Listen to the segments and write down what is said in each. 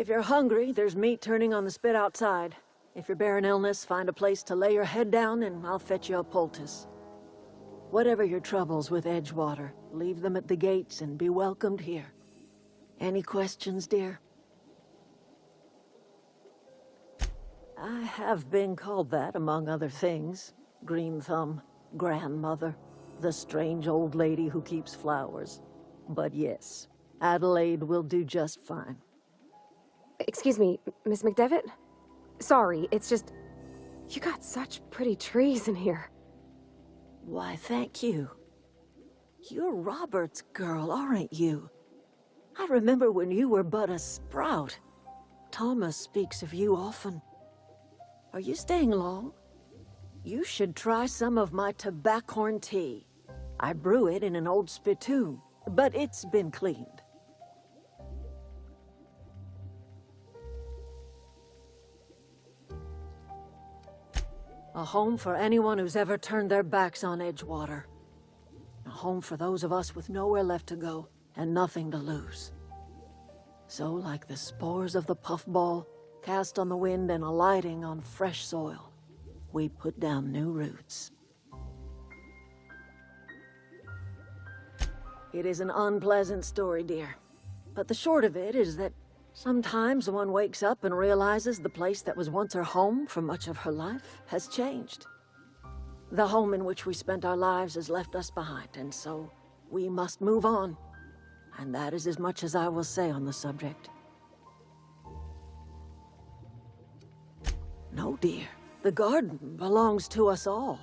If you're hungry, there's meat turning on the spit outside. If you're bearing illness, find a place to lay your head down and I'll fetch you a poultice. Whatever your troubles with Edgewater, leave them at the gates and be welcomed here. Any questions, dear? I have been called that, among other things. Green Thumb, grandmother, the strange old lady who keeps flowers. But yes, Adelaide will do just fine. Excuse me, Miss McDevitt? Sorry, it's just... You got such pretty trees in here. Why, thank you. You're Robert's girl, aren't you? I remember when you were but a sprout. Thomas speaks of you often. Are you staying long? You should try some of my tobaccorn tea. I brew it in an old spittoon, but it's been cleaned. A home for anyone who's ever turned their backs on Edgewater. A home for those of us with nowhere left to go and nothing to lose. So, like the spores of the puffball, cast on the wind and alighting on fresh soil, we put down new roots. It is an unpleasant story, dear. But the short of it is that sometimes one wakes up and realizes the place that was once her home for much of her life has changed. The home in which we spent our lives has left us behind, and so we must move on. And that is as much as I will say on the subject. No, dear. The garden belongs to us all.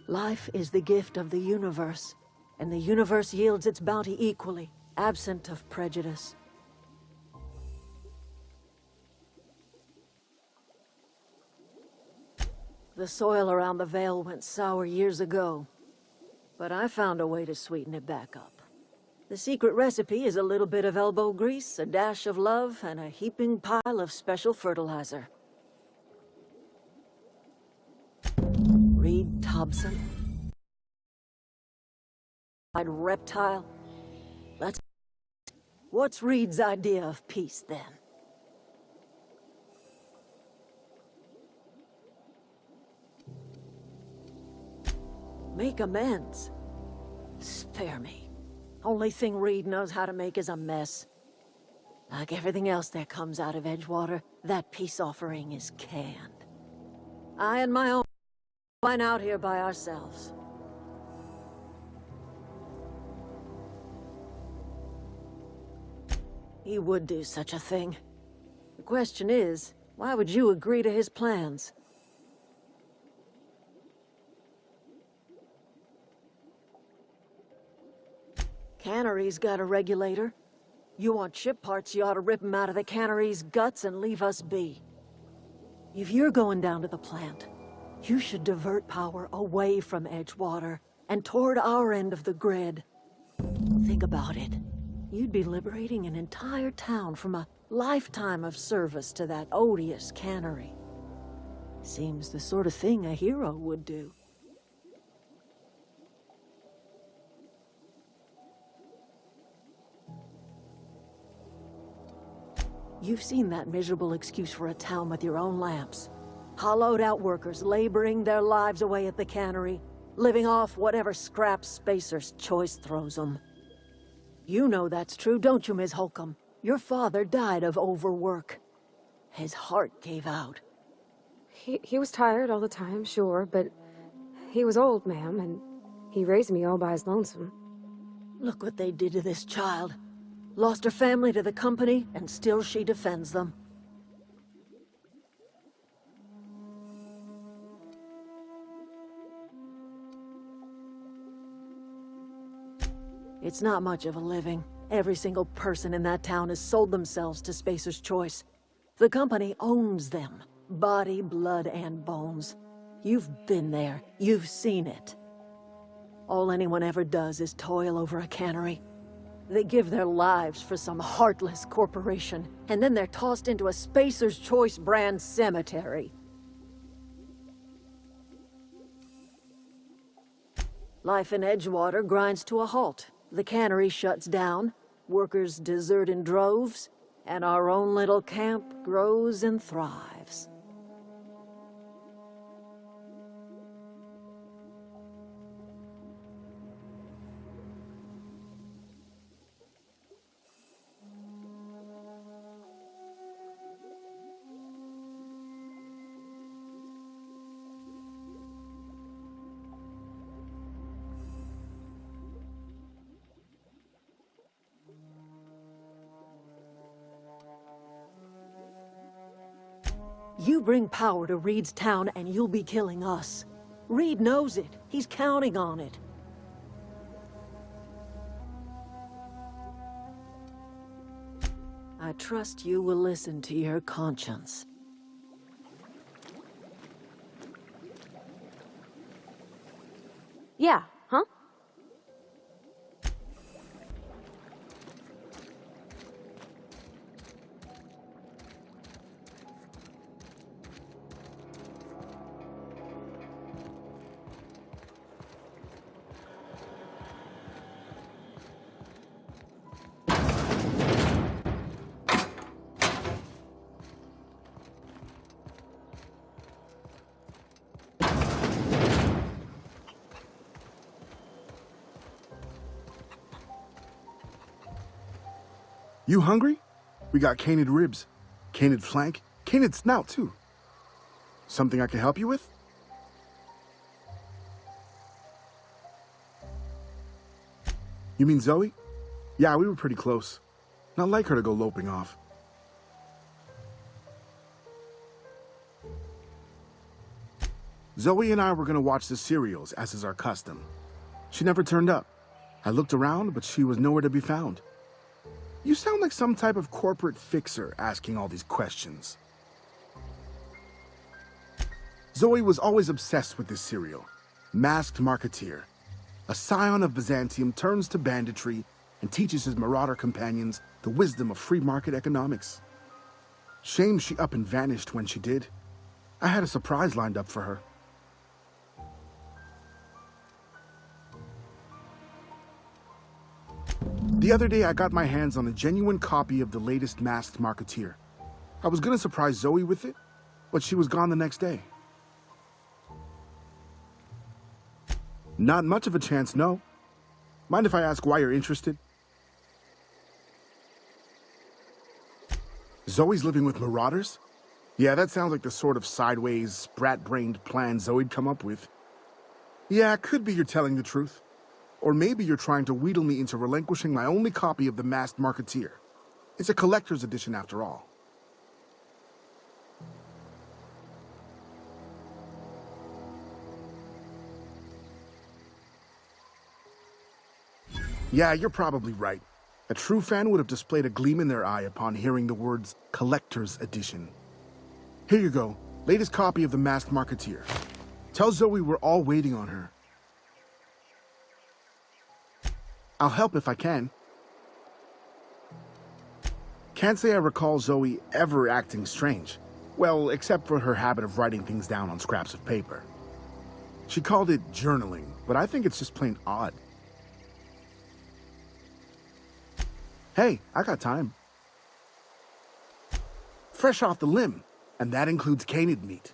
Life is the gift of the universe, and the universe yields its bounty equally, absent of prejudice. The soil around the Vale went sour years ago, but I found a way to sweeten it back up. The secret recipe is a little bit of elbow grease, a dash of love, and a heaping pile of special fertilizer. Reed Thompson? Reptile? What's Reed's idea of peace, then? Make amends. Spare me. Only thing Reed knows how to make is a mess. Like everything else that comes out of Edgewater, that peace offering is canned. I and my own went out here by ourselves. He would do such a thing. The question is, why would you agree to his plans? Cannery's got a regulator. You want ship parts, you ought to rip them out of the cannery's guts and leave us be. If you're going down to the plant, you should divert power away from Edgewater and toward our end of the grid. Think about it. You'd be liberating an entire town from a lifetime of service to that odious cannery. Seems the sort of thing a hero would do. You've seen that miserable excuse for a town with your own lamps. Hollowed-out workers laboring their lives away at the cannery, living off whatever scraps Spacer's Choice throws them. You know that's true, don't you, Ms. Holcomb? Your father died of overwork. His heart gave out. He was tired all the time, sure, but he was old, ma'am, and he raised me all by his lonesome. Look what they did to this child. Lost her family to the company, and still she defends them. It's not much of a living. Every single person in that town has sold themselves to Spacer's Choice. The company owns them. Body, blood, and bones. You've been there. You've seen it. All anyone ever does is toil over a cannery. They give their lives for some heartless corporation, and then they're tossed into a Spacer's Choice brand cemetery. Life in Edgewater grinds to a halt. The cannery shuts down, workers desert in droves, and our own little camp grows and thrives. You bring power to Reed's town and you'll be killing us. Reed knows it. He's counting on it. I trust you will listen to your conscience. Yeah, huh? You hungry? We got canid ribs, canid flank, canid snout too. Something I can help you with? You mean Zoe? Yeah, we were pretty close. Not like her to go loping off. Zoe and I were gonna watch the serials, as is our custom. She never turned up. I looked around, but she was nowhere to be found. You sound like some type of corporate fixer asking all these questions. Zoe was always obsessed with this serial, Masked Marketeer. A scion of Byzantium turns to banditry and teaches his marauder companions the wisdom of free market economics. Shame she up and vanished when she did. I had a surprise lined up for her. The other day, I got my hands on a genuine copy of the latest Masked Marketeer. I was gonna surprise Zoe with it, but she was gone the next day. Not much of a chance, no. Mind if I ask why you're interested? Zoe's living with marauders? Yeah, that sounds like the sort of sideways, sprat-brained plan Zoe'd come up with. Yeah, could be you're telling the truth. Or maybe you're trying to wheedle me into relinquishing my only copy of the Masked Marketeer. It's a collector's edition after all. Yeah, you're probably right. A true fan would have displayed a gleam in their eye upon hearing the words collector's edition. Here you go, latest copy of the Masked Marketeer. Tell Zoe we're all waiting on her. I'll help if I can. Can't say I recall Zoe ever acting strange. Well, except for her habit of writing things down on scraps of paper. She called it journaling, but I think it's just plain odd. Hey, I got time. Fresh off the limb, and that includes canid meat.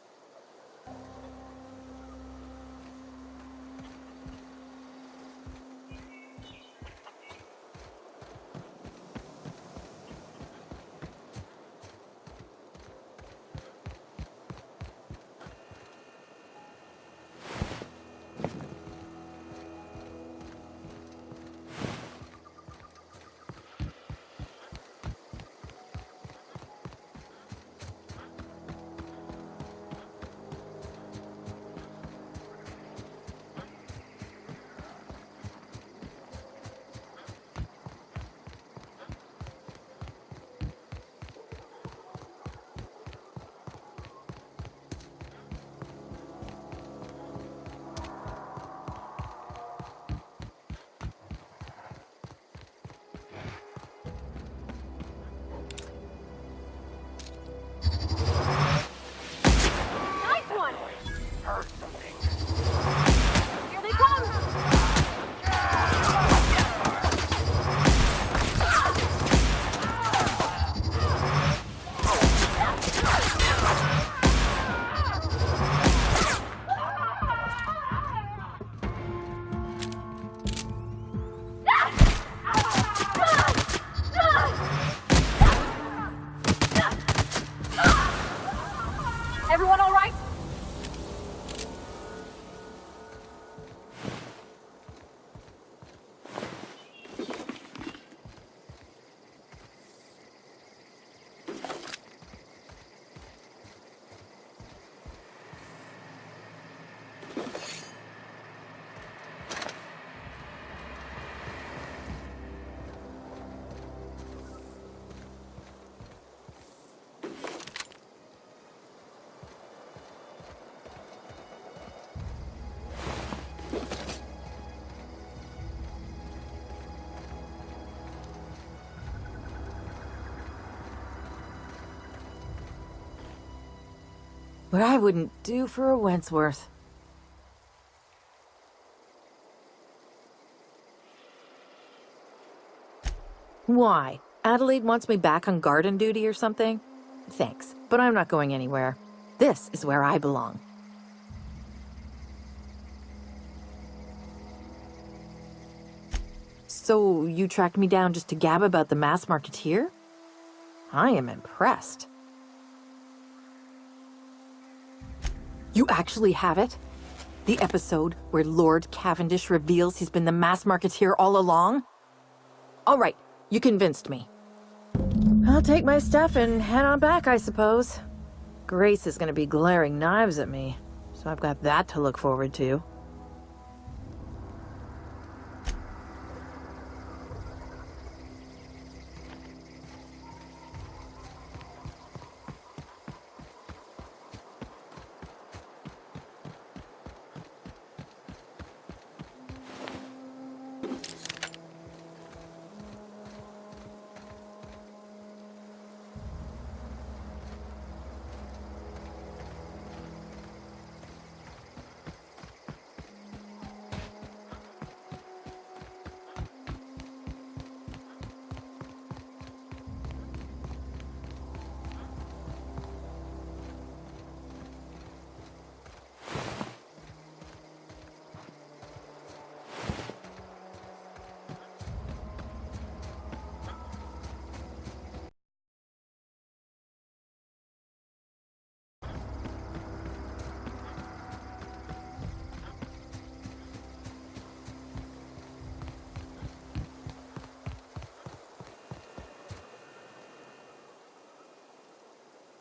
right? What I wouldn't do for a Wentworth. Why? Adelaide wants me back on garden duty or something? Thanks, but I'm not going anywhere. This is where I belong. So, you tracked me down just to gab about the mass marketeer? I am impressed. You actually have it? The episode where Lord Cavendish reveals he's been the mass marketeer all along? All right, you convinced me. I'll take my stuff and head on back, I suppose. Grace is gonna be glaring knives at me, so I've got that to look forward to.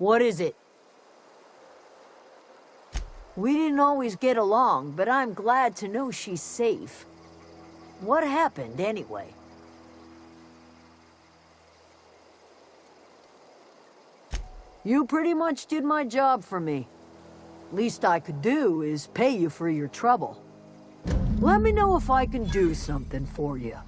What is it? We didn't always get along, but I'm glad to know she's safe. What happened, anyway? You pretty much did my job for me. Least I could do is pay you for your trouble. Let me know if I can do something for you.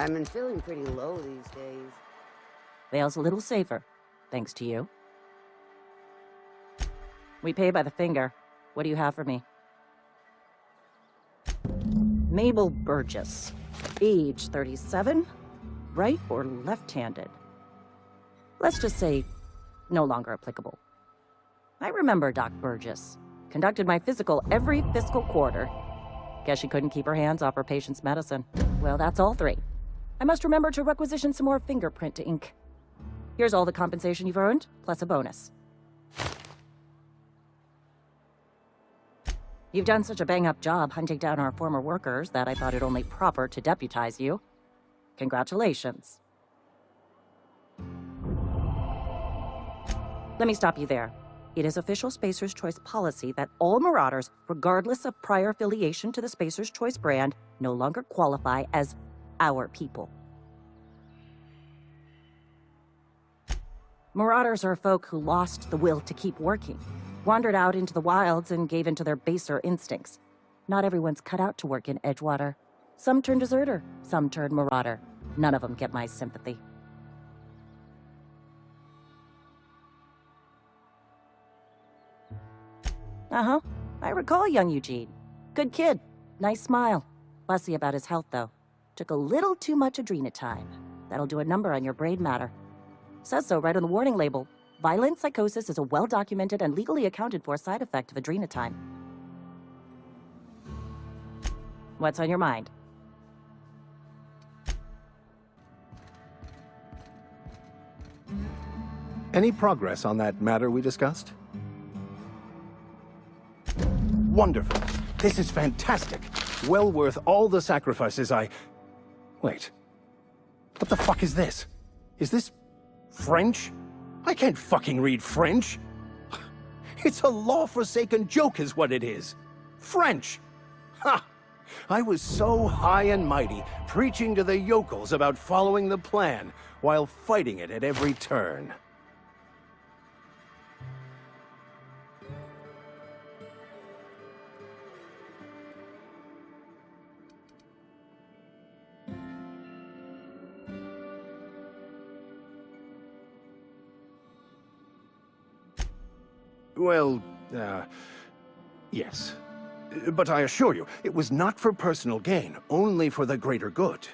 I've been feeling pretty low these days. Vale's a little safer, thanks to you. We pay by the finger. What do you have for me? Mabel Burgess. Age 37? Right or left-handed? Let's just say, no longer applicable. I remember Doc Burgess. Conducted my physical every fiscal quarter. Guess she couldn't keep her hands off her patient's medicine. Well, that's all three. I must remember to requisition some more fingerprint ink. Here's all the compensation you've earned, plus a bonus. You've done such a bang-up job hunting down our former workers that I thought it only proper to deputize you. Congratulations. Let me stop you there. It is official Spacer's Choice policy that all Marauders, regardless of prior affiliation to the Spacer's Choice brand, no longer qualify as our people. Marauders are folk who lost the will to keep working, wandered out into the wilds and gave into their baser instincts. Not everyone's cut out to work in Edgewater. Some turn deserter, some turn marauder. None of them get my sympathy. Uh-huh. I recall young Eugene. Good kid. Nice smile. Fussy about his health, though. Took a little too much adrenatime. That'll do a number on your brain matter. Says so right on the warning label. Violent psychosis is a well-documented and legally accounted for side effect of adrenatime. What's on your mind? Any progress on that matter we discussed? Wonderful. This is fantastic. Well worth all the sacrifices Wait. What the fuck is this? Is this French? I can't fucking read French. It's a law-forsaken joke is what it is. French! Ha! I was so high and mighty, preaching to the yokels about following the plan, while fighting it at every turn. Well, yes. But I assure you, it was not for personal gain, only for the greater good.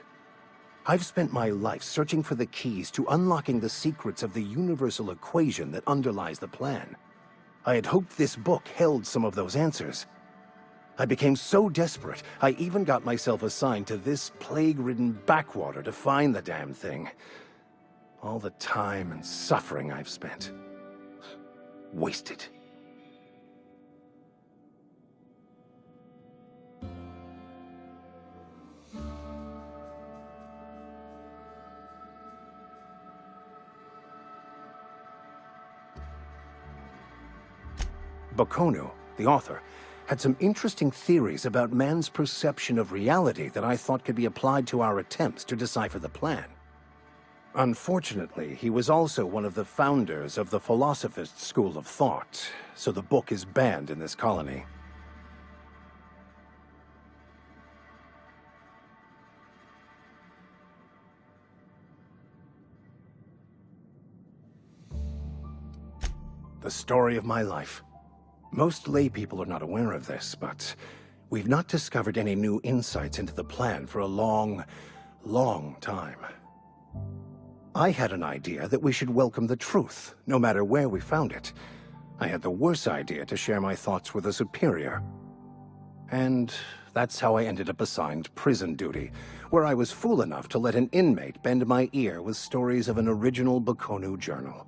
I've spent my life searching for the keys to unlocking the secrets of the universal equation that underlies the plan. I had hoped this book held some of those answers. I became so desperate, I even got myself assigned to this plague-ridden backwater to find the damn thing. All the time and suffering I've spent. Wasted. Bakono, the author, had some interesting theories about man's perception of reality that I thought could be applied to our attempts to decipher the plan. Unfortunately, he was also one of the founders of the Philosophist school of thought, so the book is banned in this colony. The story of my life. Most lay people are not aware of this, but we've not discovered any new insights into the plan for a long, long time. I had an idea that we should welcome the truth, no matter where we found it. I had the worse idea to share my thoughts with a superior. And that's how I ended up assigned prison duty, where I was fool enough to let an inmate bend my ear with stories of an original Bakono journal.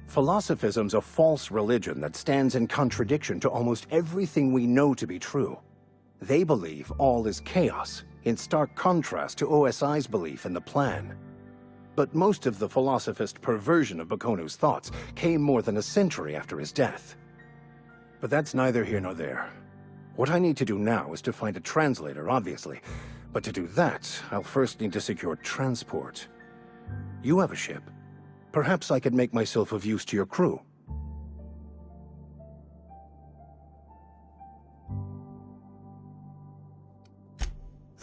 Philosophism's a false religion that stands in contradiction to almost everything we know to be true. They believe all is chaos, in stark contrast to OSI's belief in the plan. But most of the philosophist perversion of Bakono's thoughts came more than a century after his death. But that's neither here nor there. What I need to do now is to find a translator, obviously. But to do that, I'll first need to secure transport. You have a ship. Perhaps I could make myself of use to your crew.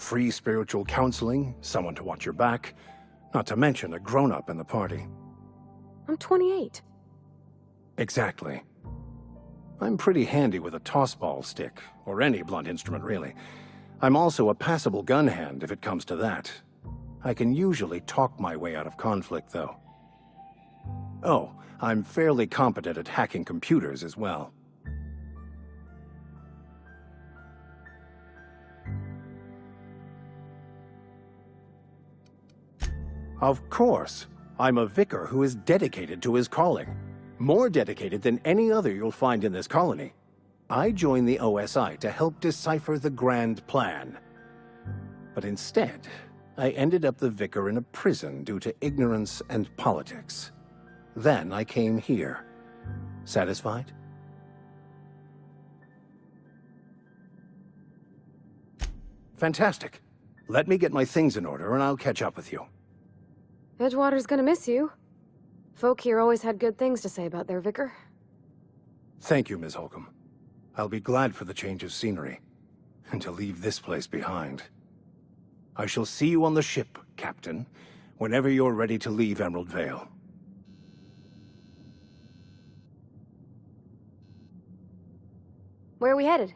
free spiritual counseling, someone to watch your back, not to mention a grown-up in the party. I'm 28. Exactly. I'm pretty handy with a tossball stick, or any blunt instrument, really. I'm also a passable gun hand if it comes to that. I can usually talk my way out of conflict, though. Oh, I'm fairly competent at hacking computers as well. Of course. I'm a vicar who is dedicated to his calling. More dedicated than any other you'll find in this colony. I joined the OSI to help decipher the grand plan. But instead, I ended up the vicar in a prison due to ignorance and politics. Then I came here. Satisfied? Fantastic. Let me get my things in order and I'll catch up with you. Edgewater's gonna miss you. Folk here always had good things to say about their vicar. Thank you, Ms. Holcomb. I'll be glad for the change of scenery, and to leave this place behind. I shall see you on the ship, Captain, whenever you're ready to leave Emerald Vale. Where are we headed?